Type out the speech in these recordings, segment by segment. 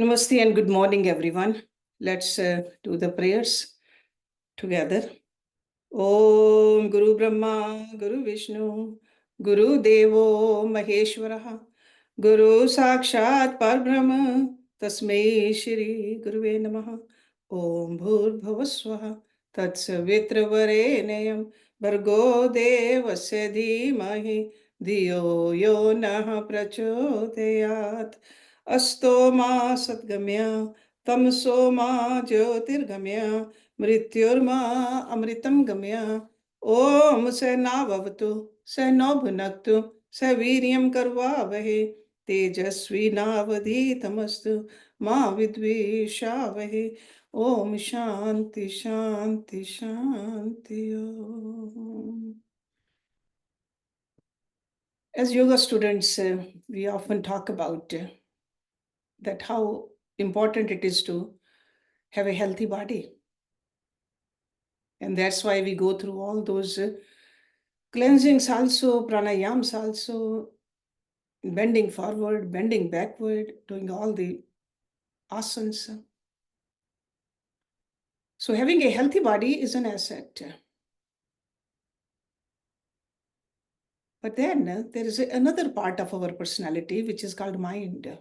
Namaste and good morning, everyone. Let's do the prayers together. Om Guru Brahma, Guru Vishnu, Guru Devo Maheshwaraha, Guru Sakshat Parbrahma, Tasmai Shri Guruve Namaha. Om Bhur Bhavaswaha, Tatsavitra Varenayam, Bhargo Devasya Dhimahi, Dhiyo Yo Nah Prachodayat. Asto ma Satgamya, Tamso ma Jyotirgamya, Mrityurma Amritam Gamya. Om Sena Vavatu, Seno Bhunaktu, Saviryam Karvavahe, Tejasvi Navadhitamastu, Ma Vidvishavahe. Om Shanti Shanti Shanti Om. As yoga students, we often talk about that how important it is to have a healthy body. And that's why we go through all those cleansings also, pranayams also, bending forward, bending backward, doing all the asanas. So having a healthy body is an asset. But then there is another part of our personality which is called mind.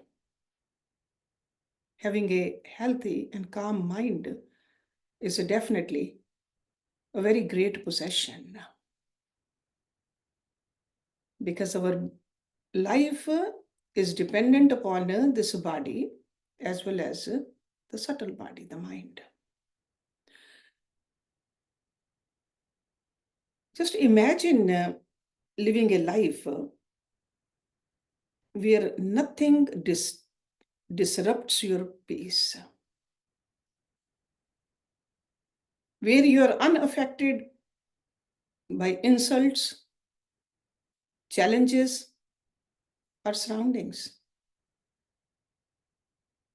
Having a healthy and calm mind is definitely a very great possession, because our life is dependent upon this body as well as the subtle body, the mind. Just imagine living a life where nothing disrupts your peace, where you are unaffected by insults, challenges, or surroundings,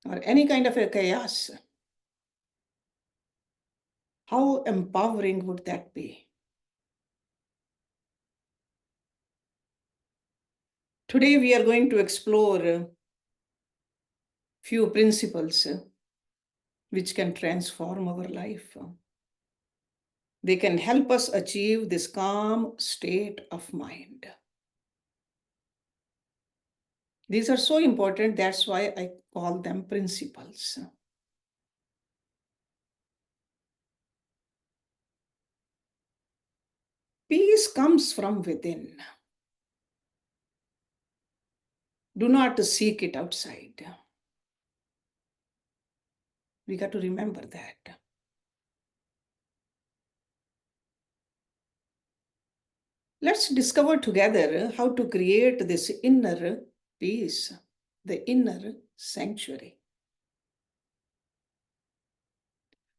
or any kind of a chaos. How empowering would that be? Today we are going to explore a few principles which can transform our life. They can help us achieve this calm state of mind. These are so important, that's why I call them principles. Peace comes from within. Do not seek it outside. We got to remember that. Let's discover together how to create this inner peace, the inner sanctuary.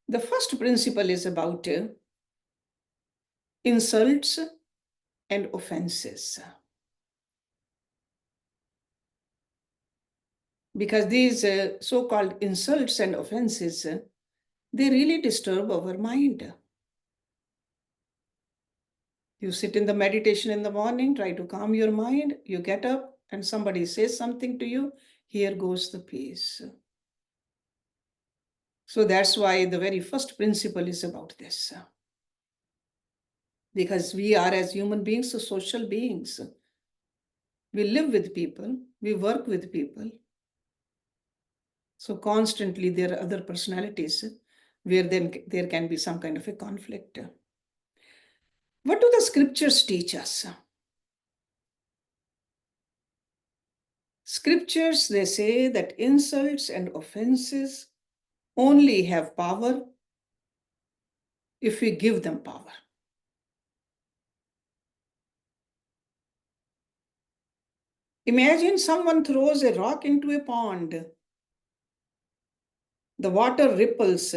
The first principle is about insults and offenses. Because these so-called insults and offenses, they really disturb our mind. You sit in the meditation in the morning, try to calm your mind, you get up and somebody says something to you, here goes the peace. So that's why the very first principle is about this. Because we are, as human beings, social beings. We live with people, we work with people. So constantly there are other personalities where then there can be some kind of a conflict. What do the scriptures teach us? Scriptures, they say that insults and offenses only have power if we give them power. Imagine someone throws a rock into a pond. The water ripples,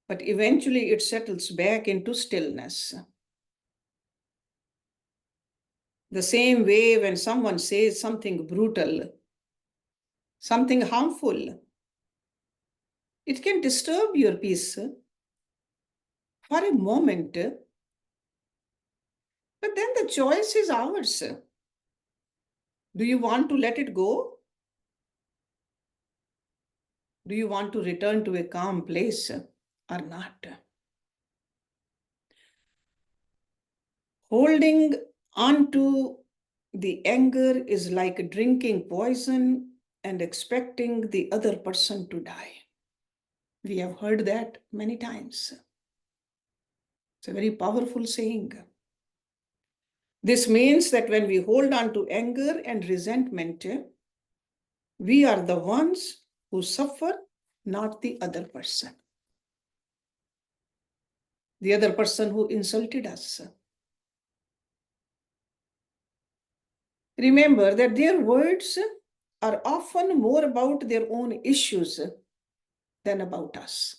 but eventually it settles back into stillness. The same way when someone says something brutal, something harmful, it can disturb your peace for a moment, but then the choice is ours. Do you want to let it go? Do you want to return to a calm place or not? Holding on to the anger is like drinking poison and expecting the other person to die. We have heard that many times. It's a very powerful saying. This means that when we hold on to anger and resentment, we are the ones who suffer, not the other person. The other person who insulted us. Remember that their words are often more about their own issues than about us.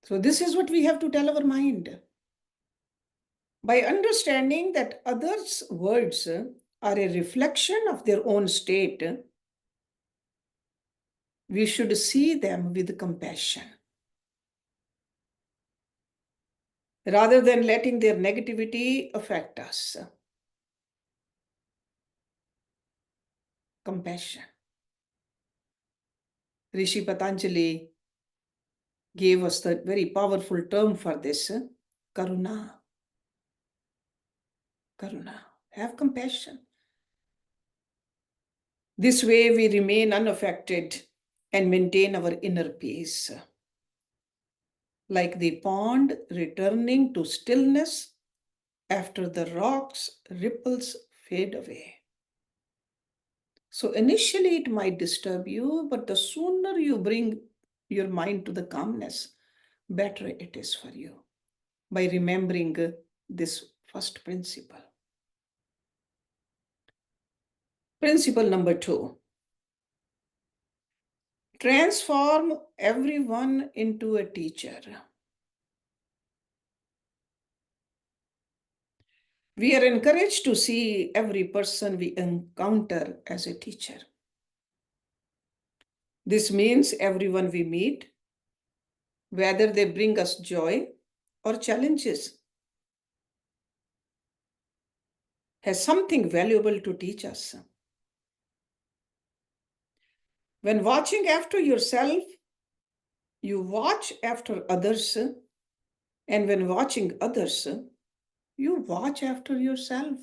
So this is what we have to tell our mind. By understanding that others' words are a reflection of their own state, we should see them with compassion. Rather than letting their negativity affect us. Compassion. Rishi Patanjali gave us the very powerful term for this, karuna. Karuna. Have compassion. This way we remain unaffected and maintain our inner peace. Like the pond returning to stillness after the rocks ripples fade away. So initially it might disturb you, but the sooner you bring your mind to the calmness, better it is for you by remembering this first principle. Principle number 2. Transform everyone into a teacher. We are encouraged to see every person we encounter as a teacher. This means everyone we meet, whether they bring us joy or challenges, has something valuable to teach us. When watching after yourself, you watch after others, and when watching others, you watch after yourself.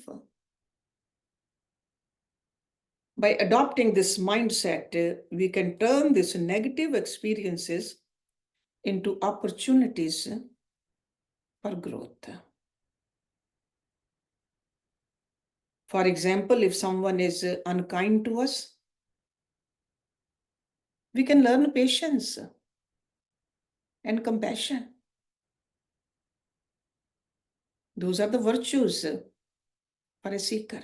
By adopting this mindset, we can turn these negative experiences into opportunities for growth. For example, if someone is unkind to us, we can learn patience and compassion. Those are the virtues for a seeker.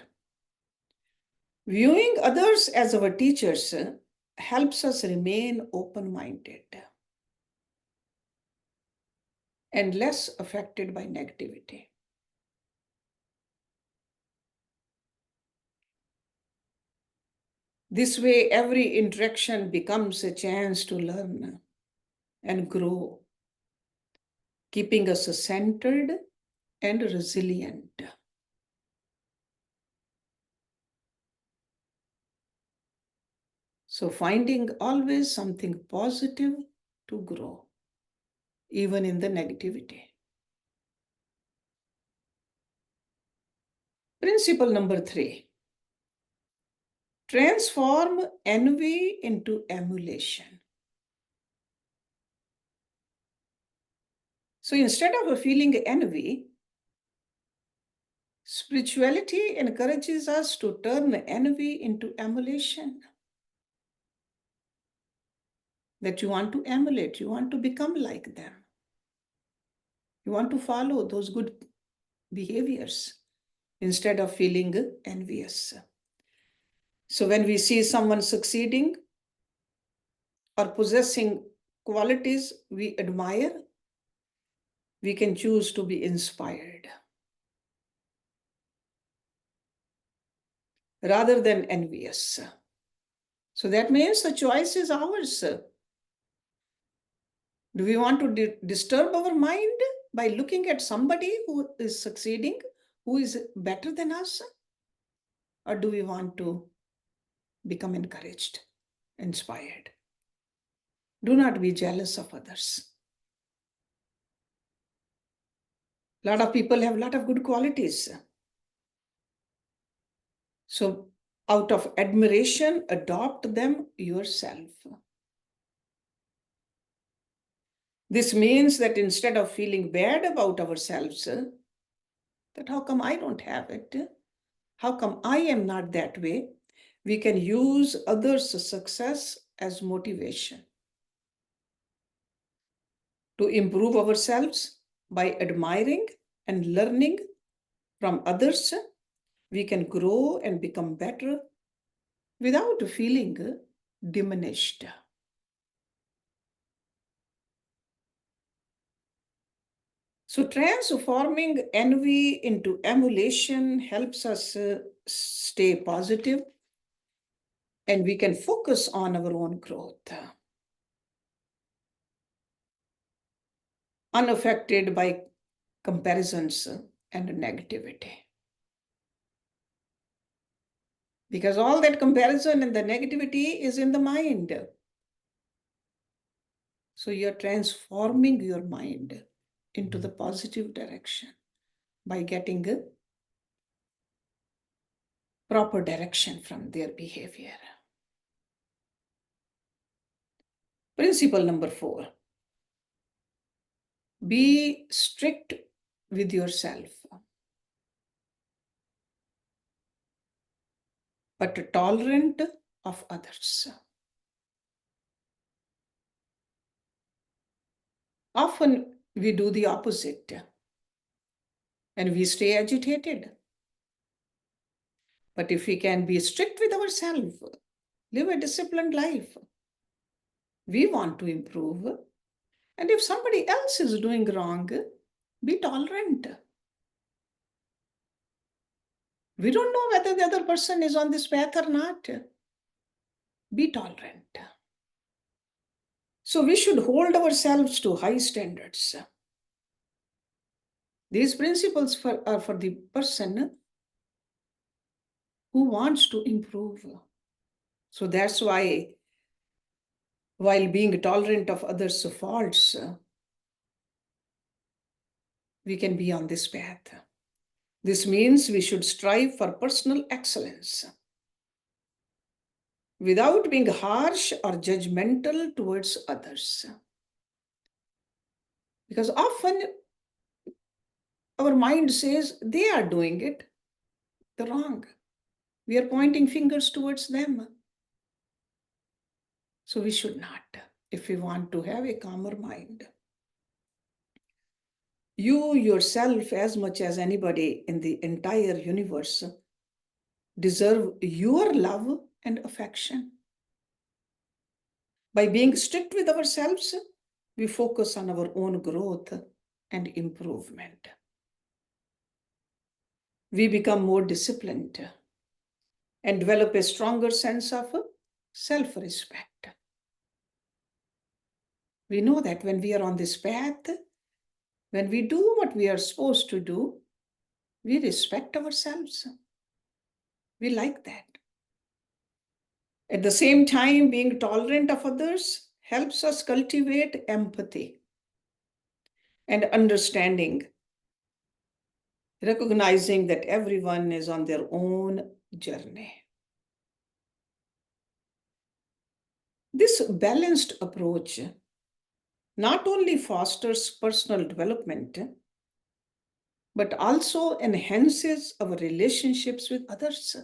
Viewing others as our teachers helps us remain open-minded and less affected by negativity. This way, every interaction becomes a chance to learn and grow, keeping us centered and resilient. So finding always something positive to grow, even in the negativity. Principle number 3. Transform envy into emulation. So instead of feeling envy, spirituality encourages us to turn envy into emulation. That you want to emulate, you want to become like them. You want to follow those good behaviors instead of feeling envious. So when we see someone succeeding or possessing qualities we admire, we can choose to be inspired rather than envious. So that means the choice is ours. Do we want to disturb our mind by looking at somebody who is succeeding, who is better than us? Or do we want to become encouraged, inspired. Do not be jealous of others. A lot of people have a lot of good qualities. So out of admiration, adopt them yourself. This means that instead of feeling bad about ourselves, that how come I don't have it? How come I am not that way? We can use others' success as motivation to improve ourselves by admiring and learning from others. We can grow and become better without feeling diminished. So transforming envy into emulation helps us stay positive, and we can focus on our own growth, unaffected by comparisons and negativity. Because all that comparison and the negativity is in the mind. So you're transforming your mind into the positive direction by getting a proper direction from their behavior. Principle number 4. Be strict with yourself, but tolerant of others. Often we do the opposite and we stay agitated. But if we can be strict with ourselves, live a disciplined life, we want to improve. And if somebody else is doing wrong, be tolerant. We don't know whether the other person is on this path or not. Be tolerant. So we should hold ourselves to high standards. These principles are for the person who wants to improve. So that's why, while being tolerant of others' faults, we can be on this path. This means we should strive for personal excellence without being harsh or judgmental towards others. Because often our mind says they are doing it the wrong. We are pointing fingers towards them. So we should not, if we want to have a calmer mind. You yourself, as much as anybody in the entire universe, deserve your love and affection. By being strict with ourselves, we focus on our own growth and improvement. We become more disciplined and develop a stronger sense of self-respect. We know that when we are on this path, when we do what we are supposed to do, we respect ourselves. We like that. At the same time, being tolerant of others helps us cultivate empathy and understanding, recognizing that everyone is on their own journey. This balanced approach not only fosters personal development, but also enhances our relationships with others.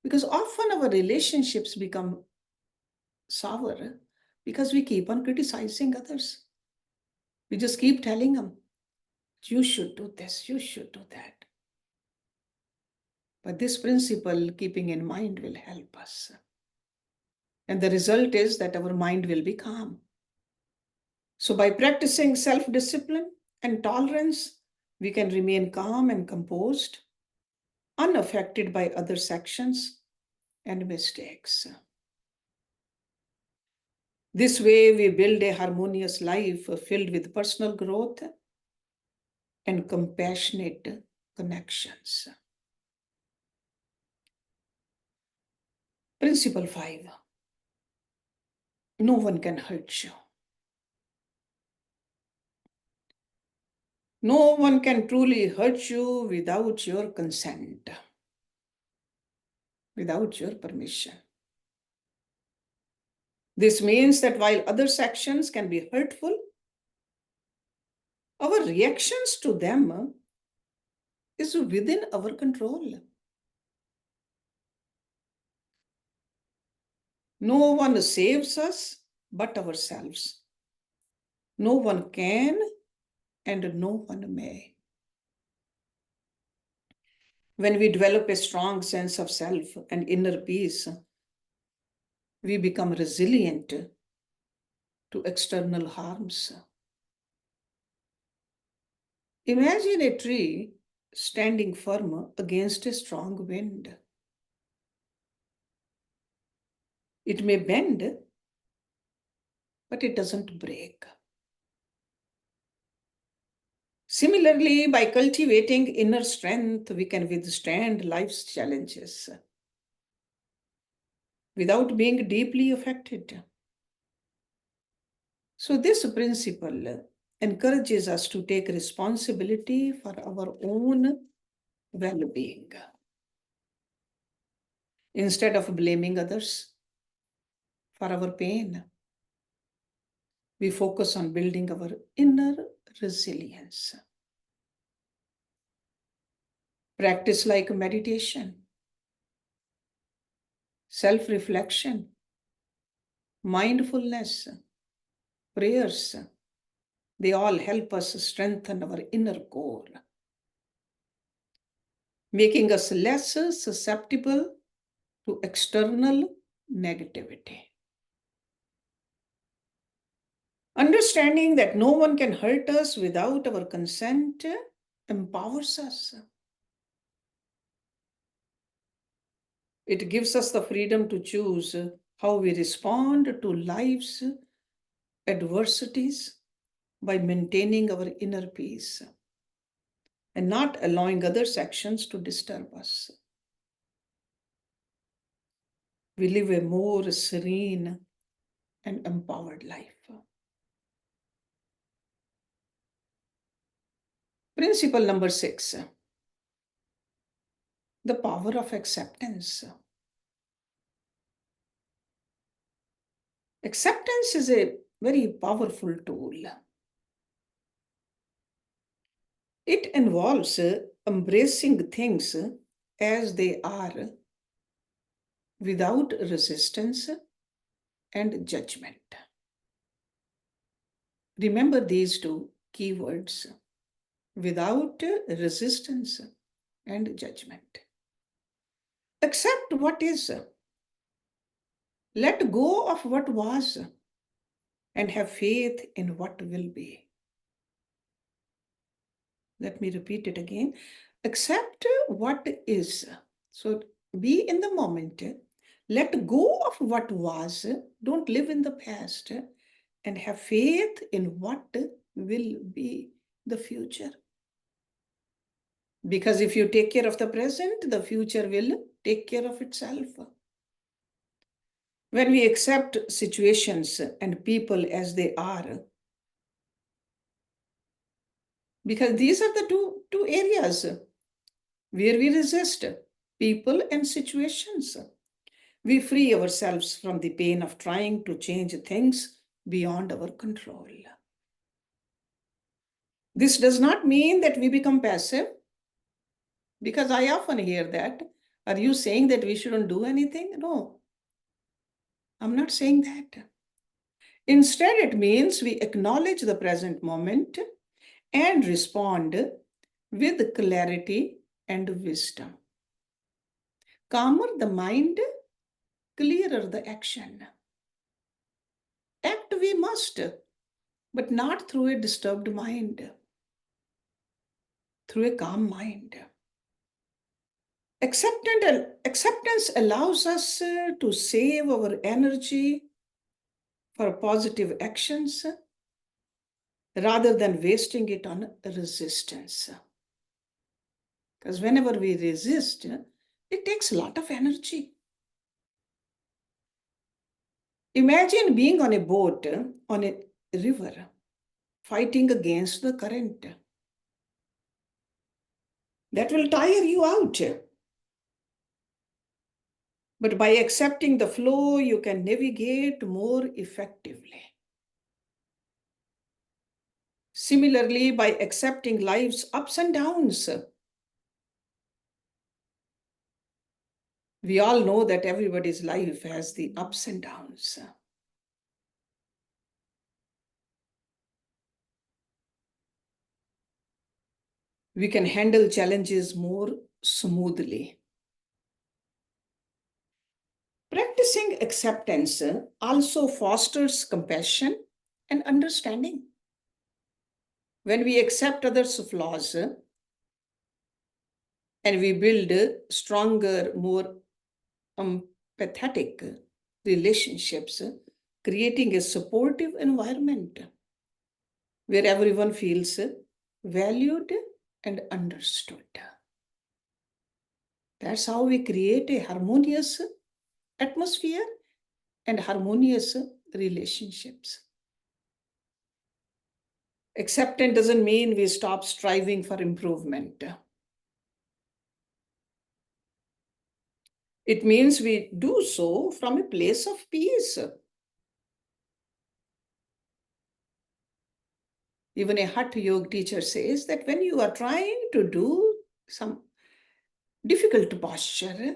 Because often our relationships become sour because we keep on criticizing others. We just keep telling them, you should do this, you should do that. But this principle, keeping in mind, will help us. And the result is that our mind will be calm. So by practicing self-discipline and tolerance, we can remain calm and composed, unaffected by others' actions and mistakes. This way, we build a harmonious life filled with personal growth and compassionate connections. Principle 5. No one can hurt you. No one can truly hurt you without your consent, without your permission. This means that while others' actions can be hurtful, our reactions to them is within our control. No one saves us but ourselves. No one can and no one may. When we develop a strong sense of self and inner peace, we become resilient to external harms. Imagine a tree standing firm against a strong wind. It may bend, but it doesn't break. Similarly, by cultivating inner strength, we can withstand life's challenges without being deeply affected. So this principle encourages us to take responsibility for our own well-being. Instead of blaming others for our pain, we focus on building our inner resilience. Practice like meditation, self-reflection, mindfulness, prayers, they all help us strengthen our inner core, making us less susceptible to external negativity. Understanding that no one can hurt us without our consent empowers us. It gives us the freedom to choose how we respond to life's adversities by maintaining our inner peace and not allowing others' actions to disturb us. We live a more serene and empowered life. Principle number 6, the power of acceptance. Acceptance is a very powerful tool. It involves embracing things as they are without resistance and judgment. Remember these two keywords: without resistance and judgment. Accept what is. Let go of what was and have faith in what will be. Let me repeat it again. Accept what is. So be in the moment. Let go of what was. Don't live in the past. And have faith in what will be the future. Because if you take care of the present, the future will take care of itself. When we accept situations and people as they are, because these are the two areas where we resist, people and situations, we free ourselves from the pain of trying to change things beyond our control. This does not mean that we become passive, because I often hear that. Are you saying that we shouldn't do anything? No, I'm not saying that. Instead, it means we acknowledge the present moment and respond with clarity and wisdom. Calmer the mind, clearer the action. Act we must, but not through a disturbed mind, through a calm mind. Acceptance allows us to save our energy for positive actions rather than wasting it on resistance. Because whenever we resist, it takes a lot of energy. Imagine being on a boat on a river, fighting against the current. That will tire you out. But by accepting the flow, you can navigate more effectively. Similarly, by accepting life's ups and downs, we all know that everybody's life has the ups and downs. We can handle challenges more smoothly. Practicing acceptance also fosters compassion and understanding. When we accept others' flaws and we build stronger, more empathetic relationships, creating a supportive environment where everyone feels valued and understood. That's how we create a harmonious atmosphere and harmonious relationships. Acceptance doesn't mean we stop striving for improvement. It means we do so from a place of peace. Even a Hatha Yoga teacher says that when you are trying to do some difficult posture,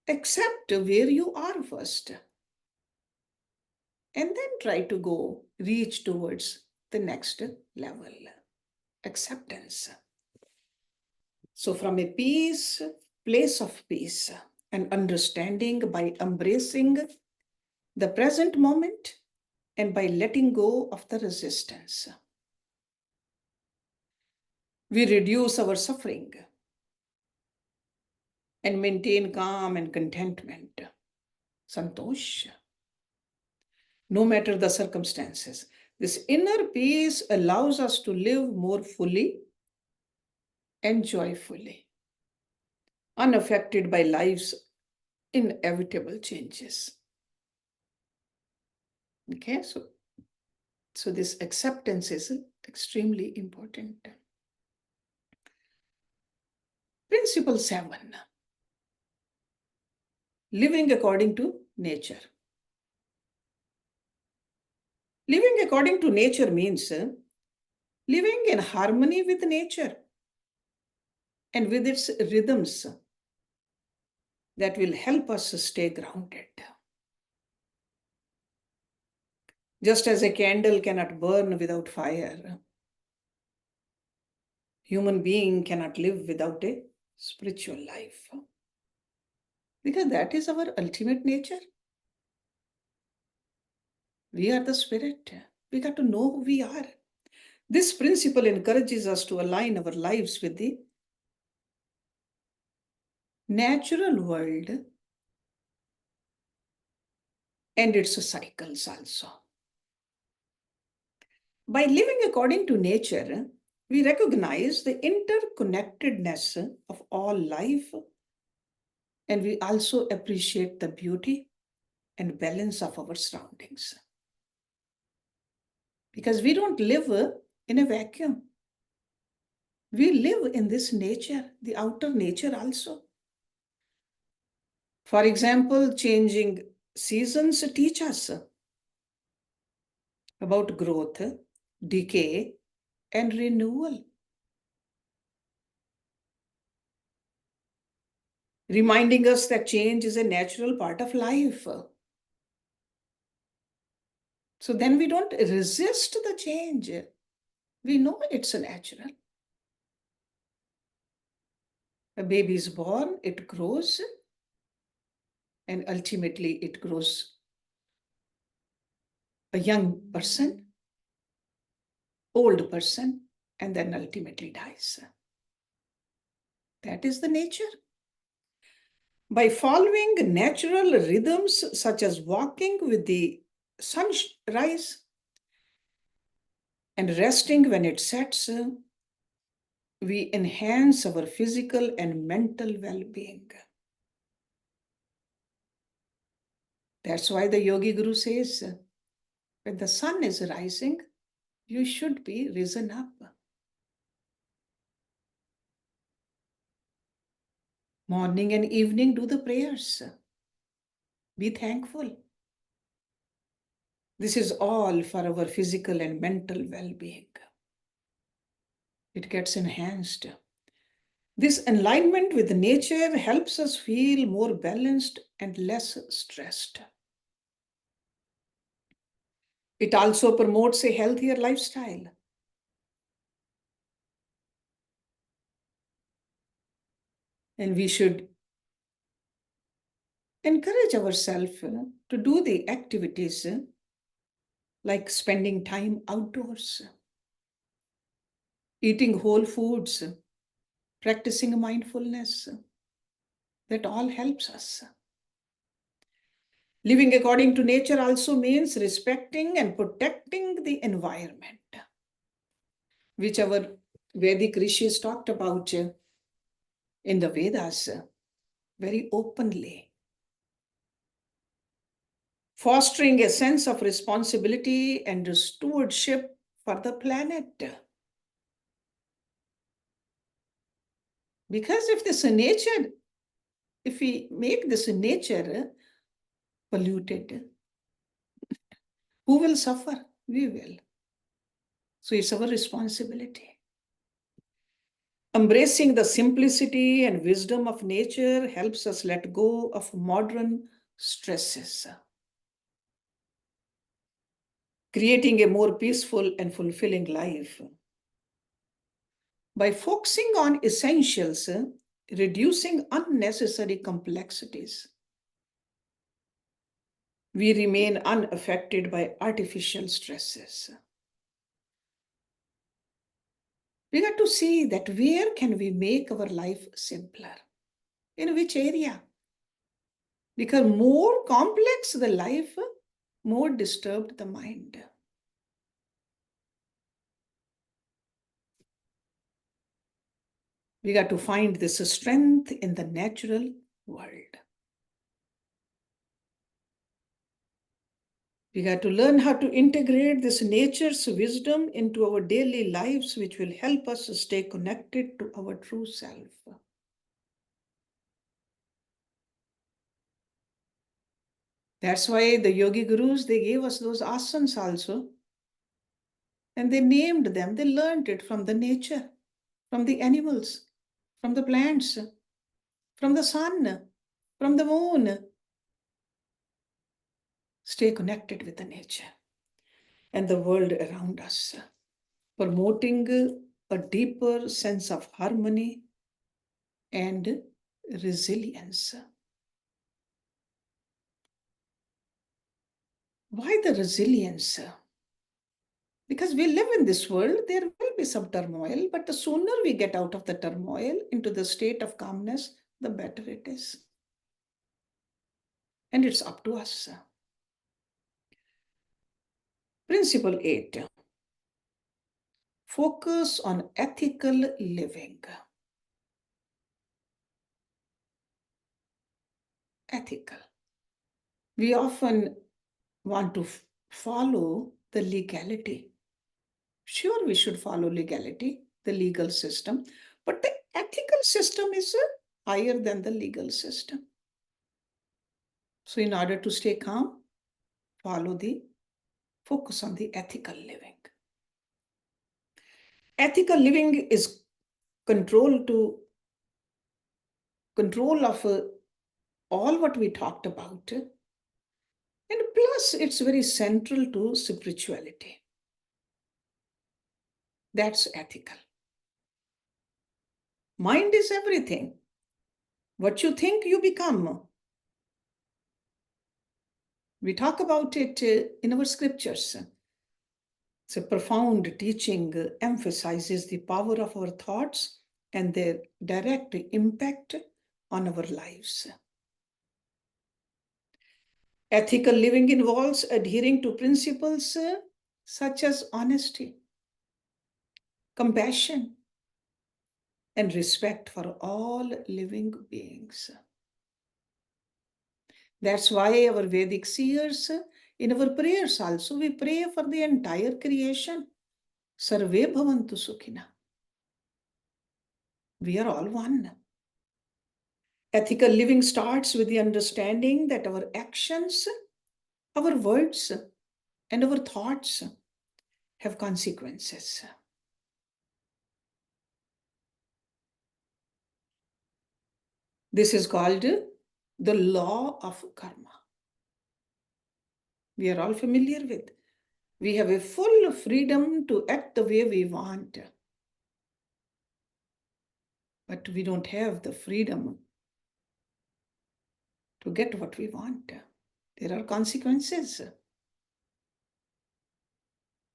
accept where you are first. And then try to reach towards the next level, acceptance. So from a place of peace and understanding, by embracing the present moment and by letting go of the resistance, we reduce our suffering and maintain calm and contentment, santosh, no matter the circumstances. This inner peace allows us to live more fully and joyfully, unaffected by life's inevitable changes. Okay, so this acceptance is extremely important. Principle 7, living according to nature. Living according to nature means living in harmony with nature and with its rhythms that will help us stay grounded. Just as a candle cannot burn without fire, human being cannot live without a spiritual life. Because that is our ultimate nature. We are the spirit. We got to know who we are. This principle encourages us to align our lives with the natural world and its cycles also. By living according to nature, we recognize the interconnectedness of all life, and we also appreciate the beauty and balance of our surroundings. Because we don't live in a vacuum. We live in this nature, the outer nature also. For example, changing seasons teach us about growth, decay, and renewal, reminding us that change is a natural part of life. So then we don't resist the change. We know it's natural. A baby is born, it grows, and ultimately it grows a young person, old person, and then ultimately dies. That is the nature. By following natural rhythms such as walking with the sunrise and resting when it sets, we enhance our physical and mental well-being. That's why the Yogi Guru says, when the sun is rising, you should be risen up. Morning and evening, do the prayers. Be thankful. This is all for our physical and mental well-being. It gets enhanced. This alignment with nature helps us feel more balanced and less stressed. It also promotes a healthier lifestyle. And we should encourage ourselves to do the activities like spending time outdoors, eating whole foods, practicing mindfulness. That all helps us. Living according to nature also means respecting and protecting the environment, which our Vedic rishis talked about in the Vedas very openly. Fostering a sense of responsibility and stewardship for the planet. Because if we make this nature polluted, who will suffer? We will. So it's our responsibility. Embracing the simplicity and wisdom of nature helps us let go of modern stresses, creating a more peaceful and fulfilling life. By focusing on essentials, reducing unnecessary complexities, we remain unaffected by artificial stresses. We got to see that where can we make our life simpler? In which area? Because more complex the life, more disturbed the mind. We got to find this strength in the natural world. We got to learn how to integrate this nature's wisdom into our daily lives, which will help us stay connected to our true self. That's why the Yogi Gurus, they gave us those asanas also. And they named them, they learned it from the nature, from the animals, from the plants, from the sun, from the moon. Stay connected with the nature and the world around us, promoting a deeper sense of harmony and resilience. Why the resilience? Because we live in this world, there will be some turmoil, but the sooner we get out of the turmoil into the state of calmness, the better it is. And it's up to us. Principle 8. Focus on ethical living. Ethical. We often want to follow the legality. Sure, we should follow legality, the legal system, but the ethical system is higher than the legal system. So in order to stay calm, focus on the ethical living. Ethical living is control of all what we talked about. And plus, it's very central to spirituality. That's ethical. Mind is everything. What you think, you become. We talk about it in our scriptures. It's a profound teaching, emphasizes the power of our thoughts and their direct impact on our lives. Ethical living involves adhering to principles such as honesty, compassion, and respect for all living beings. That's why our Vedic seers, in our prayers also, we pray for the entire creation. Sarve bhavantu sukhina. We are all one. Ethical living starts with the understanding that our actions, our words, and our thoughts have consequences. This is called the law of karma. We are all familiar with. We have a full freedom to act the way we want, but we don't have the freedom to get what we want. There are consequences.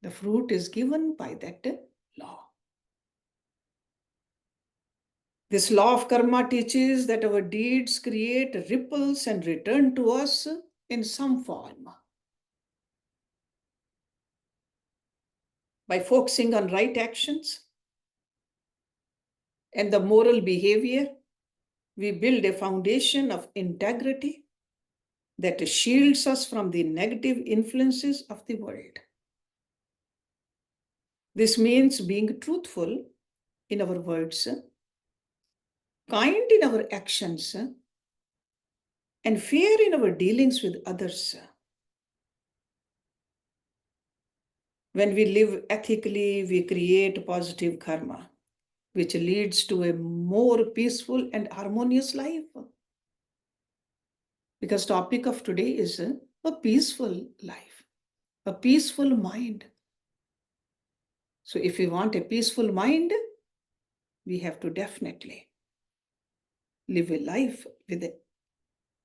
The fruit is given by that law. This law of karma teaches that our deeds create ripples and return to us in some form. By focusing on right actions and the moral behavior, we build a foundation of integrity that shields us from the negative influences of the world. This means being truthful in our words, kind in our actions, and fair in our dealings with others. When we live ethically, we create positive karma, which leads to a more peaceful and harmonious life. Because topic of today is a peaceful life, a peaceful mind. So if we want a peaceful mind, we have to definitely live a life with a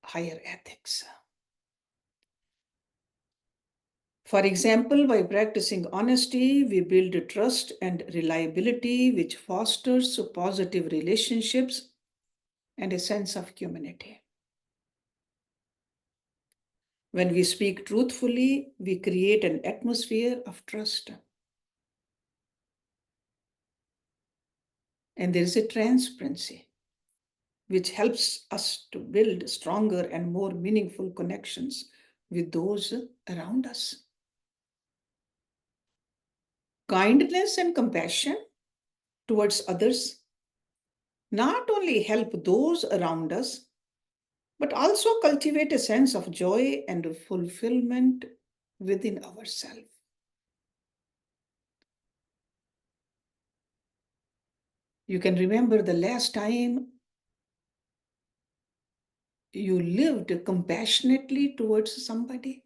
higher ethics. For example, by practicing honesty, we build trust and reliability, which fosters positive relationships and a sense of community. When we speak truthfully, we create an atmosphere of trust. And there is a transparency, which helps us to build stronger and more meaningful connections with those around us. Kindness and compassion towards others not only help those around us, but also cultivate a sense of joy and fulfillment within ourselves. You can remember the last time you lived compassionately towards somebody,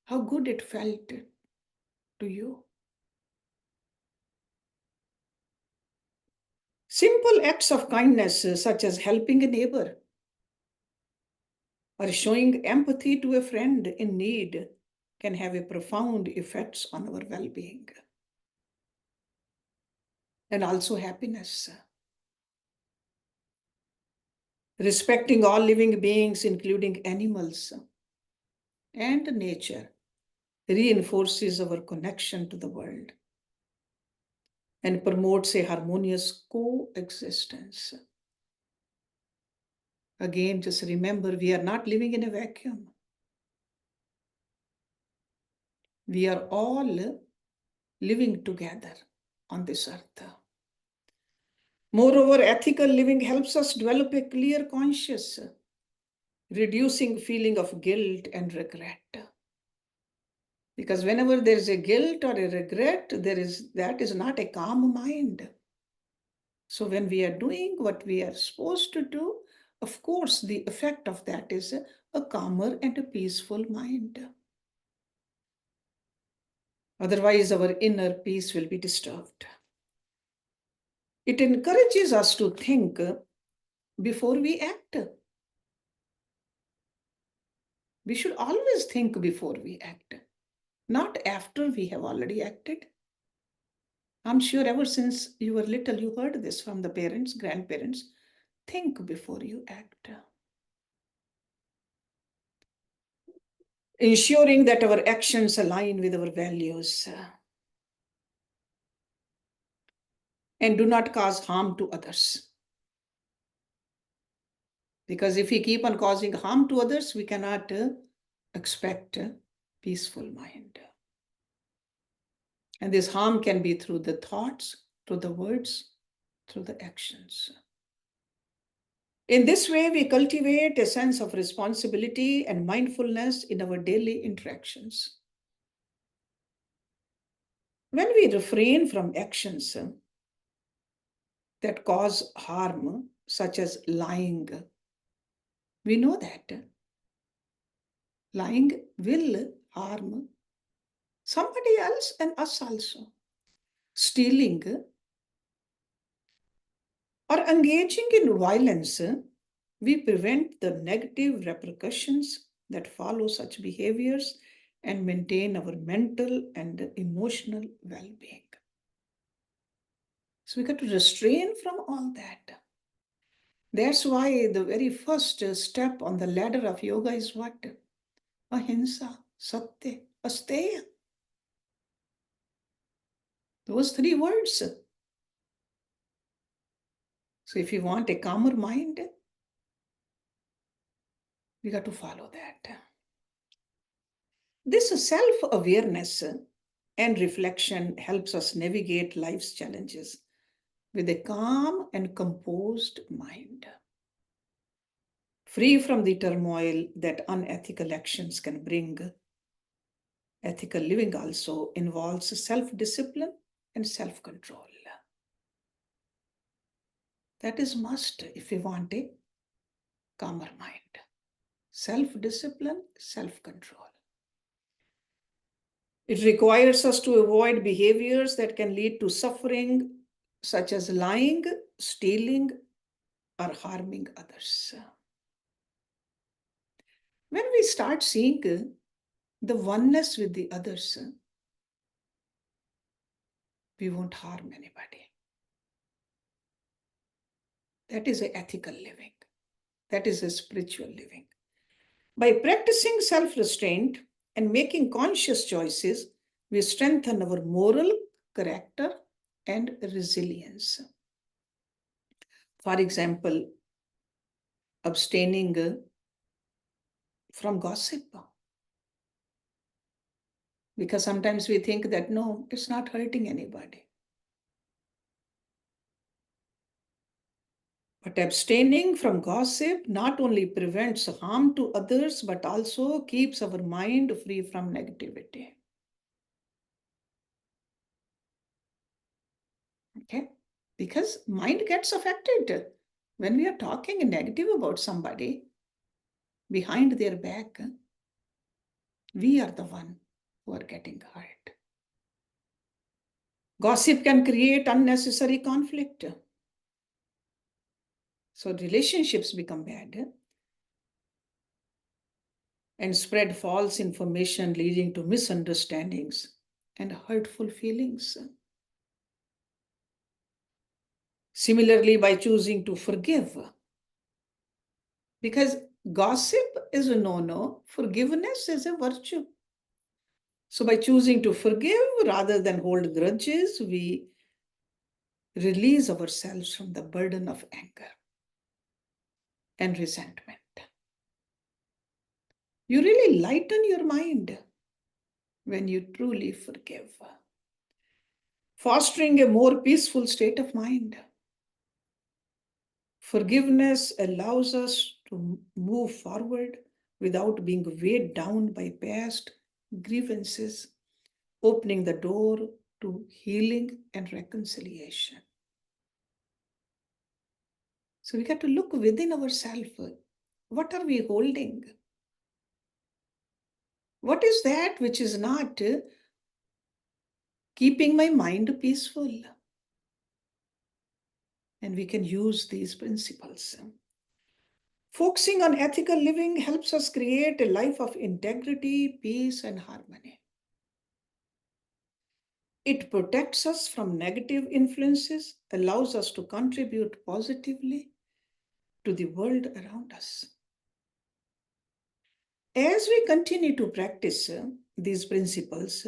how good it felt to you. Simple acts of kindness, such as helping a neighbor or showing empathy to a friend in need, can have a profound effects on our well-being and also happiness. Respecting all living beings, including animals and nature, reinforces our connection to the world and promotes a harmonious coexistence. Again, just remember, we are not living in a vacuum. We are all living together on this earth. Moreover, ethical living helps us develop a clear conscience, reducing feeling of guilt and regret. Because whenever there is a guilt or a regret, that is not a calm mind. So when we are doing what we are supposed to do, of course, the effect of that is a calmer and a peaceful mind. Otherwise, our inner peace will be disturbed. It encourages us to think before we act. We should always think before we act, not after we have already acted. I'm sure ever since you were little, you heard this from the parents, grandparents. Think before you act. Ensuring that our actions align with our values and do not cause harm to others. Because if we keep on causing harm to others, we cannot expect a peaceful mind. And this harm can be through the thoughts, through the words, through the actions. In this way, we cultivate a sense of responsibility and mindfulness in our daily interactions. When we refrain from actions that cause harm, such as lying, we know that lying will harm somebody else and us also. Stealing or engaging in violence, we prevent the negative repercussions that follow such behaviors and maintain our mental and emotional well-being. So we got to restrain from all that. That's why the very first step on the ladder of yoga is what? Ahimsa, Satya, Asteya. Those three words. So if you want a calmer mind, we got to follow that. This self-awareness and reflection helps us navigate life's challenges with a calm and composed mind, free from the turmoil that unethical actions can bring. Ethical living also involves self-discipline and self-control. That is must if we want a calmer mind. Self-discipline, self-control. It requires us to avoid behaviors that can lead to suffering, such as lying, stealing, or harming others. When we start seeing the oneness with the others, we won't harm anybody. That is an ethical living. That is a spiritual living. By practicing self-restraint and making conscious choices, we strengthen our moral character and resilience. For example, abstaining from gossip. Because sometimes we think that, no, it's not hurting anybody. But abstaining from gossip not only prevents harm to others, but also keeps our mind free from negativity. Okay? Because mind gets affected. When we are talking negative about somebody behind their back, we are the one who are getting hurt. Gossip can create unnecessary conflict. So relationships become bad and spread false information, leading to misunderstandings and hurtful feelings. Similarly, by choosing to forgive, because gossip is a no-no, forgiveness is a virtue. So by choosing to forgive rather than hold grudges, we release ourselves from the burden of anger and resentment. You really lighten your mind when you truly forgive, fostering a more peaceful state of mind. Forgiveness allows us to move forward without being weighed down by past grievances, opening the door to healing and reconciliation. So we got to look within ourselves. What are we holding? What is that which is not keeping my mind peaceful? And we can use these principles. Focusing on ethical living helps us create a life of integrity, peace, and harmony. It protects us from negative influences, allows us to contribute positively to the world around us. As we continue to practice these principles,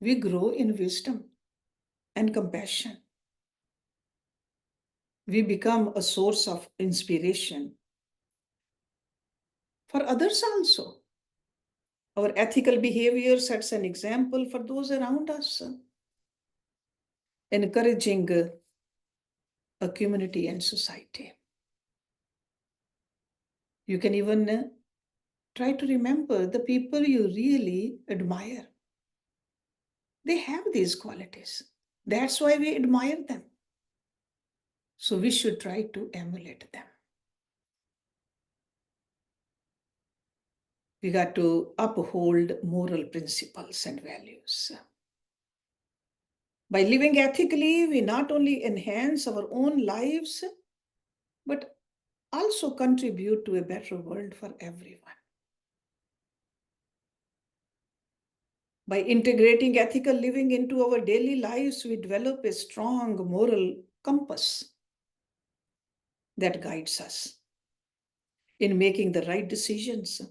we grow in wisdom and compassion. We become a source of inspiration for others also. Our ethical behavior sets an example for those around us, encouraging a community and society. You can even try to remember the people you really admire. They have these qualities. That's why we admire them. So we should try to emulate them. We got to uphold moral principles and values. By living ethically, we not only enhance our own lives, but also contribute to a better world for everyone. By integrating ethical living into our daily lives, we develop a strong moral compass that guides us in making the right decisions,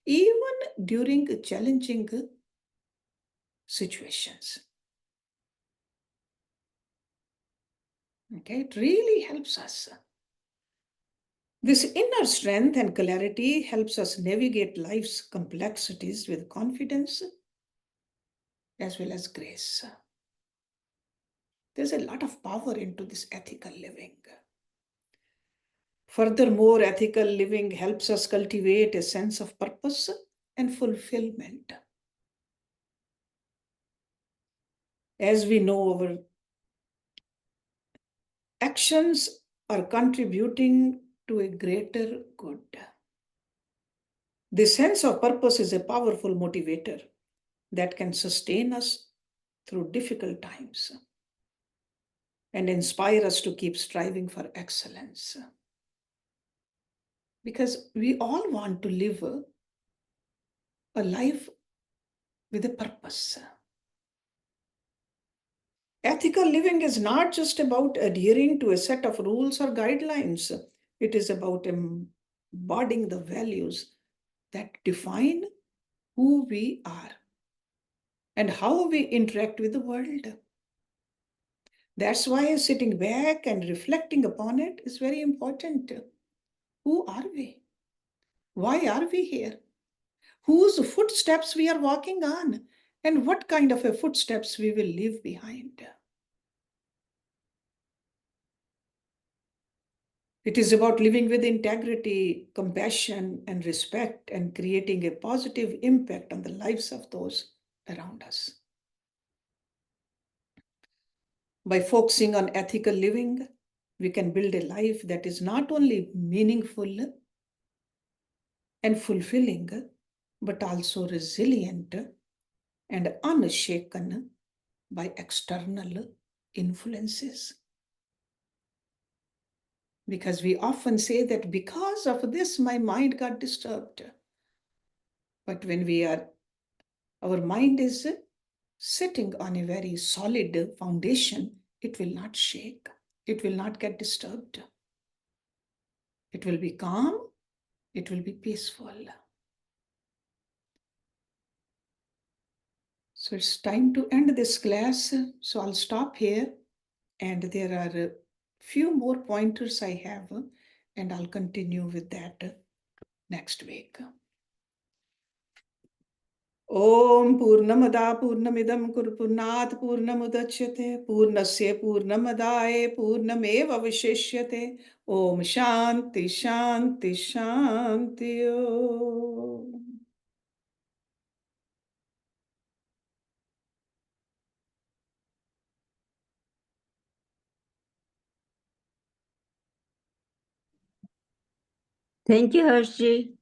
even during challenging situations. Okay, it really helps us. This inner strength and clarity helps us navigate life's complexities with confidence as well as grace. There's a lot of power into this ethical living. Furthermore, ethical living helps us cultivate a sense of purpose and fulfillment. As we know, our actions are contributing to a greater good. The sense of purpose is a powerful motivator that can sustain us through difficult times and inspire us to keep striving for excellence. Because we all want to live a life with a purpose. Ethical living is not just about adhering to a set of rules or guidelines. It is about embodying the values that define who we are and how we interact with the world. That's why sitting back and reflecting upon it is very important. Who are we? Why are we here? Whose footsteps we are walking on, and what kind of a footsteps we will leave behind. It is about living with integrity, compassion, and respect, and creating a positive impact on the lives of those around us. By focusing on ethical living, we can build a life that is not only meaningful and fulfilling, but also resilient and unshaken by external influences. Because we often say that because of this, my mind got disturbed. But when our mind is sitting on a very solid foundation, it will not shake. It will not get disturbed. It will be calm. It will be peaceful. So it's time to end this class. So I'll stop here. And there are a few more pointers I have, and I'll continue with that next week. Om Purnamada Purnamidam Kurpurnat Purnamudachyate Purnasya Purnamadaye Purnameva Vishishyate Om Shanti Shanti Shanti Om. Thank you, Hershji.